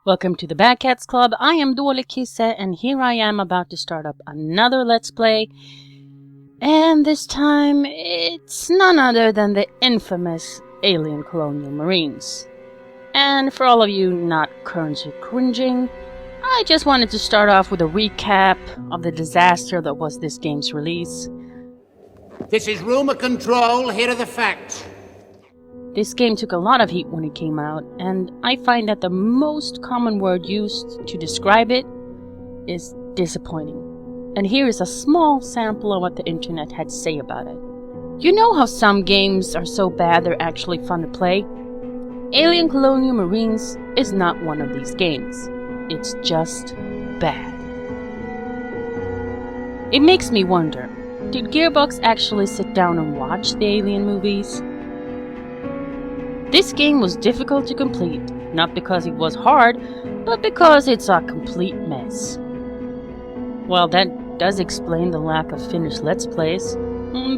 Welcome to the Bad Cats Club. I am Dolikisse, and here I am about to start up another Let's Play. And this time, it's none other than the infamous alien Colonial Marines. And for all of you not currently cringing, I just wanted to start off with a recap of the disaster that was this game's release. This is Rumor Control, here are the facts. This game took a lot of heat when it came out, and I find that the most common word used to describe it is disappointing. And here is a small sample of what the internet had to say about it. You know how some games are so bad they're actually fun to play? Alien Colonial Marines is not one of these games. It's just bad. It makes me wonder, did Gearbox actually sit down and watch the Alien movies? This game was difficult to complete, not because it was hard, but because it's a complete mess. Well, that does explain the lack of finished Let's Plays,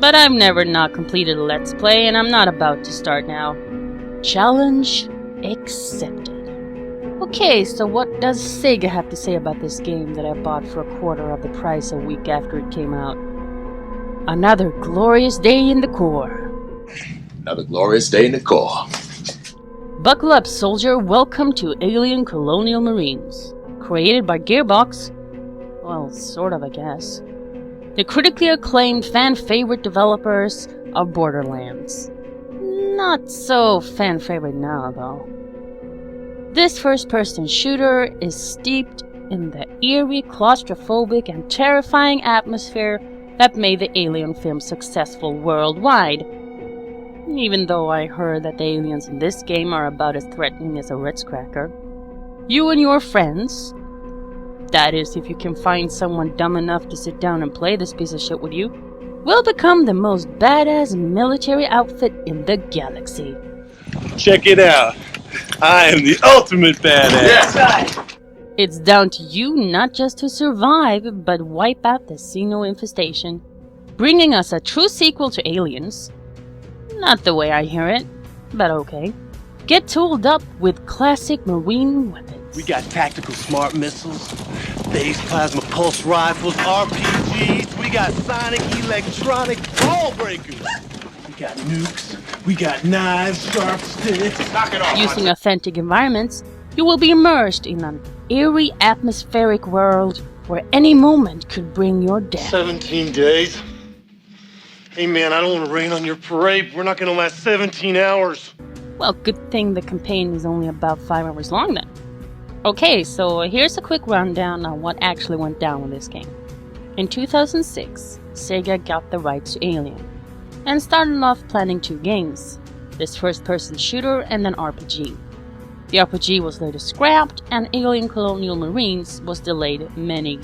but I've never not completed a Let's Play, and I'm not about to start now. Challenge accepted. Okay, so what does Sega have to say about this game that I bought for a quarter of the price a week after it came out? Another glorious day in the Corps. Another glorious day in the Corps. Buckle up, soldier. Welcome to Alien Colonial Marines. Created by Gearbox. Well, sort of, I guess. The critically acclaimed fan-favorite developers of Borderlands. Not so fan-favorite now, though. This first-person shooter is steeped in the eerie, claustrophobic, and terrifying atmosphere that made the Alien film successful worldwide. Even though I heard that the aliens in this game are about as threatening as a Ritz cracker. You and your friends, that is if you can find someone dumb enough to sit down and play this piece of shit with you, will become the most badass military outfit in the galaxy. Check it out. I am the ultimate badass. Yes. It's down to you not just to survive, but wipe out the Xeno infestation, bringing us a true sequel to Aliens. Not the way I hear it, but okay. Get tooled up with classic marine weapons. We got tactical smart missiles, phase plasma pulse rifles, RPGs, we got sonic electronic ball breakers. We got nukes, we got knives, sharp sticks. Knock it off. Using authentic environments, you will be immersed in an eerie atmospheric world where any moment could bring your death. 17 days? Hey man, I don't want to rain on your parade. We're not going to last 17 hours. Well, good thing the campaign is only about 5 hours long then. Okay, so here's a quick rundown on what actually went down with this game. In 2006, Sega got the rights to Alien, and started off planning 2 games, this first-person shooter and an RPG. The RPG was later scrapped, and Alien Colonial Marines was delayed many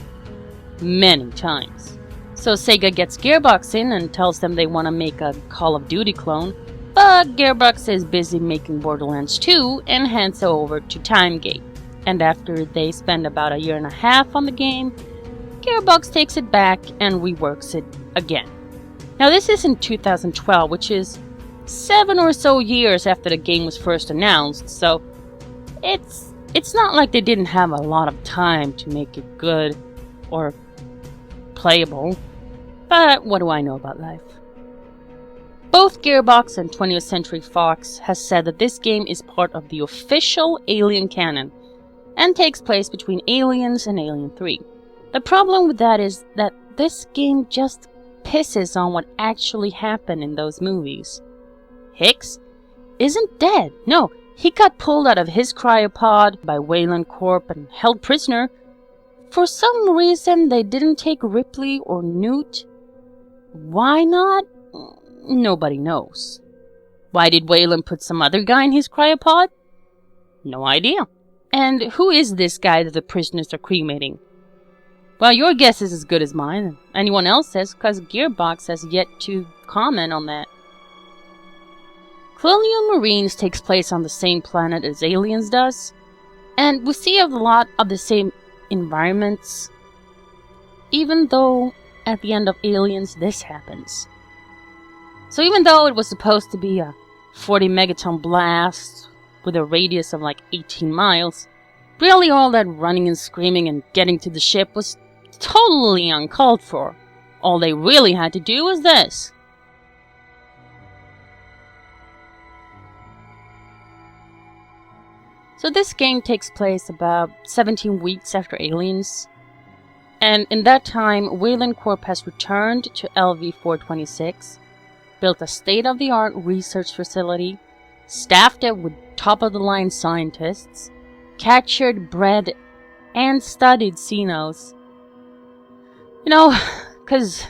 times. So Sega gets Gearbox in and tells them they want to make a Call of Duty clone, but Gearbox is busy making Borderlands 2 and hands it over to Timegate. And after they spend about 1.5 years on the game, Gearbox takes it back and reworks it again. Now this is in 2012, which is 7 or so years after the game was first announced, so it's not like they didn't have a lot of time to make it good or playable. But what do I know about life? Both Gearbox and 20th Century Fox has said that this game is part of the official Alien canon and takes place between Aliens and Alien 3. The problem with that is that this game just pisses on what actually happened in those movies. Hicks isn't dead. No, he got pulled out of his cryopod by Wayland Corp and held prisoner. For some reason, they didn't take Ripley or Newt. Why not? Nobody knows. Why did Wayland put some other guy in his cryopod? No idea. And who is this guy that the prisoners are cremating? Well, your guess is as good as mine. Anyone else says, because Gearbox has yet to comment on that. Colonial Marines takes place on the same planet as Aliens does, and we see a lot of the same environments, even though at the end of Aliens this happens. So even though it was supposed to be a 40 megaton blast with a radius of like 18 miles, Really, all that running and screaming and getting to the ship was totally uncalled for. All they really had to do was this. So this game takes place about 17 weeks after Aliens. And in that time, Wayland Corp has returned to LV-426, built a state-of-the-art research facility, staffed it with top-of-the-line scientists, captured, bred, and studied Xenos. You know, because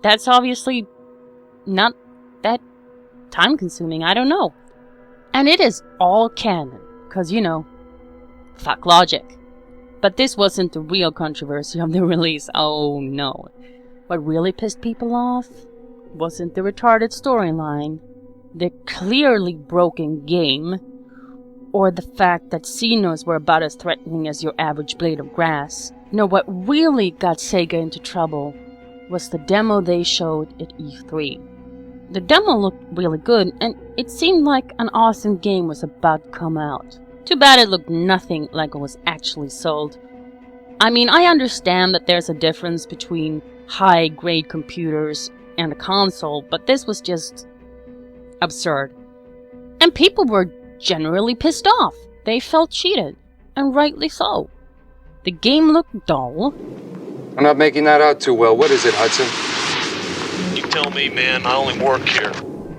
that's obviously not that time-consuming, I don't know. And it is all canon, because, you know, fuck logic. But this wasn't the real controversy of the release, oh no. What really pissed people off wasn't the retarded storyline, the clearly broken game, or the fact that Xenos were about as threatening as your average blade of grass. No, what really got Sega into trouble was the demo they showed at E3. The demo looked really good, and it seemed like an awesome game was about to come out. Too bad it looked nothing like it was actually sold. I mean, I understand that there's a difference between high-grade computers and a console, but this was just absurd. And people were generally pissed off. They felt cheated, and rightly so. The game looked dull. I'm not making that out too well. What is it, Hudson? You tell me, man. I only work here.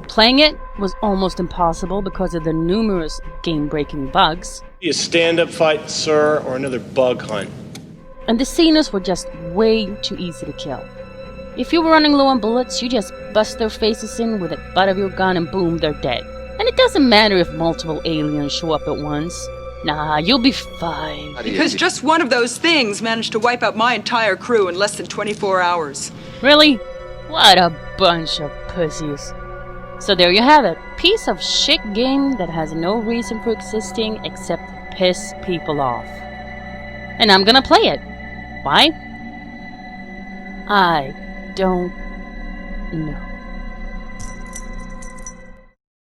Playing it was almost impossible because of the numerous game-breaking bugs. Be a stand-up fight, sir, or another bug hunt. And the Xenos were just way too easy to kill. If you were running low on bullets, you just bust their faces in with the butt of your gun and boom, they're dead. And it doesn't matter if multiple aliens show up at once. Nah, you'll be fine. Because just one of those things managed to wipe out my entire crew in less than 24 hours. Really? What a bunch of pussies. So there you have it. Piece of shit game that has no reason for existing except to piss people off. And I'm gonna play it. Why? I don't know.